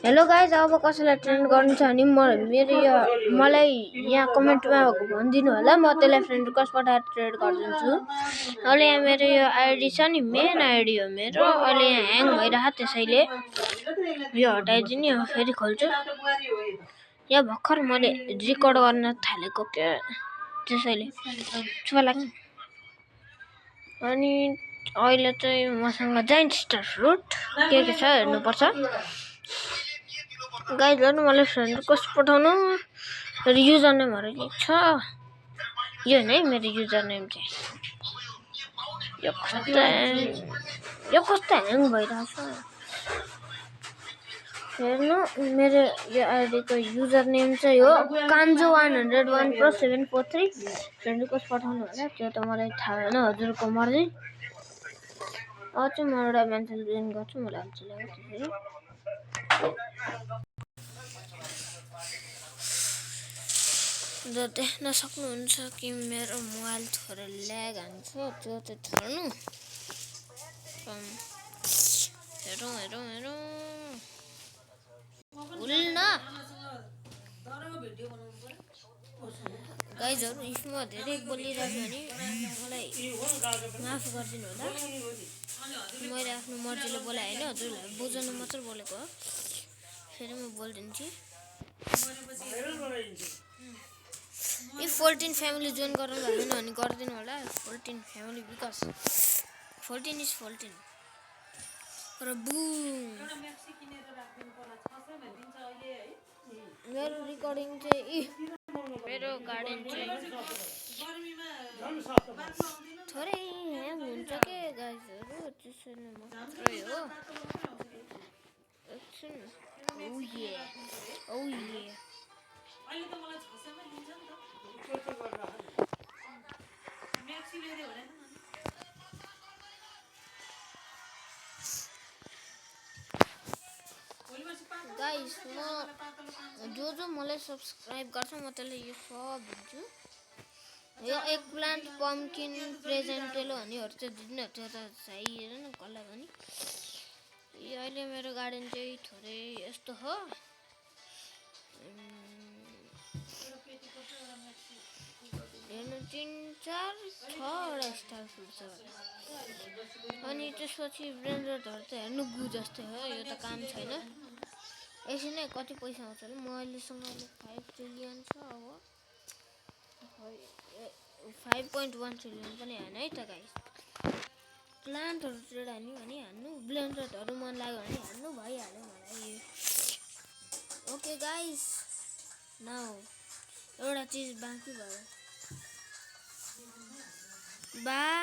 Hello guys, अब कसैलाई trend गर्नु छ भने मलाई यहाँ कमेन्टमा भनिदिनु होला, म त्यसलाई फ्रेन्ड रिक्वेस्ट पठाएर ट्रेड गरिदिन्छु। अहिले यहाँ मेरो यो आइडी छ नि, मेन आइडी हो मेरो। अहिले यहाँ ह्याङ भइरहेको, त्यसैले यो हटाइदिने। अब फेरि खोल्छु। यहाँ भर्खर मैले रेकर्ड गर्न थालेको क्या, त्यसैले चुप लाग्नु। अनि अहिले चाहिँ मसँग जाइन्ट स्टार फ्रुट के छ हेर्नुपर्छ। गाइज हेर्नु, मलाई फ्रेन्ड रिक्वेस्ट पठाउनु। मेरो युजर नेमहरू छ, यो होइन है मेरो युजर नेम चाहिँ। यो कस्तो ह्याङ भइरहेछ हेर्नु। मेरो यो आइडीको युजर नेम चाहिँ हो kanjo101743। फ्रेन्ड रिक्वेस्ट पठाउनु होला, त्यो त मलाई थाहा भएन, हजुरको मर्जी। अब चाहिँ म एउटा मान्छेले जोइन गर्छु, मलाई हाल्छु त्यसरी। देख्न सक्नुहुन्छ कि मेरो मोबाइल थोरै ल्याग हान्छ, त्यो चाहिँ छोड्नु। हेरौँ भुल्न गाइजहरू, इफ म धेरै बोलिरहेको भने मलाई माफ गरिदिनु होला। मैले आफ्नो मर्जीले बोलाएँ होइन, हजुरलाई बुझाउनु मात्र बोलेको हो। फेरि म बोलिदिन्छु। यो 14 फ्यामिली जोइन गर्नु भएन भने गरिदिनु होला। 14 फ्यामिली, बिकज 14 इज 14 र बुम। मेरो रिकर्डिङ चाहिँ मेरो गार्डन चाहिँ थोरै ह्याङ हुन्छ के गाइजहरू, त्यसैले मात्रै हो। एकछिन। गाइस, म जो मलाई सब्सक्राइब गर्छ म त्यसलाई यो सब दिन्छु। यो एक प्लान्ट, पम्पकिन, प्रेजेन्टेलो भन्नेहरू चाहिँ दिन्न, त्यो त चाहिएन कसलाई पनि। यो अहिले मेरो गार्डन चाहिँ थोरै यस्तो हो। हेर्नु, 3-4-6वटा स्टार फ्रुट छ। अनि त्यसपछि ब्रेन्डरहरू त हेर्नु गु जस्तै हो, यो त काम छैन। यसरी नै कति पैसा आउँछ होला। म अहिलेसँग 5 ट्रिलियन छ। अब 5.1 ट्रिलियन पनि होइन है त गाइस। प्लान्टहरू ट्रेड हान्यो भने हान्नु, ब्लेन्डरहरू मन लाग्यो भने हान्नु, भइहाल्यो मलाई। ओके गाइस, नाउ एउटा चिज बाँकी भयो। बाई।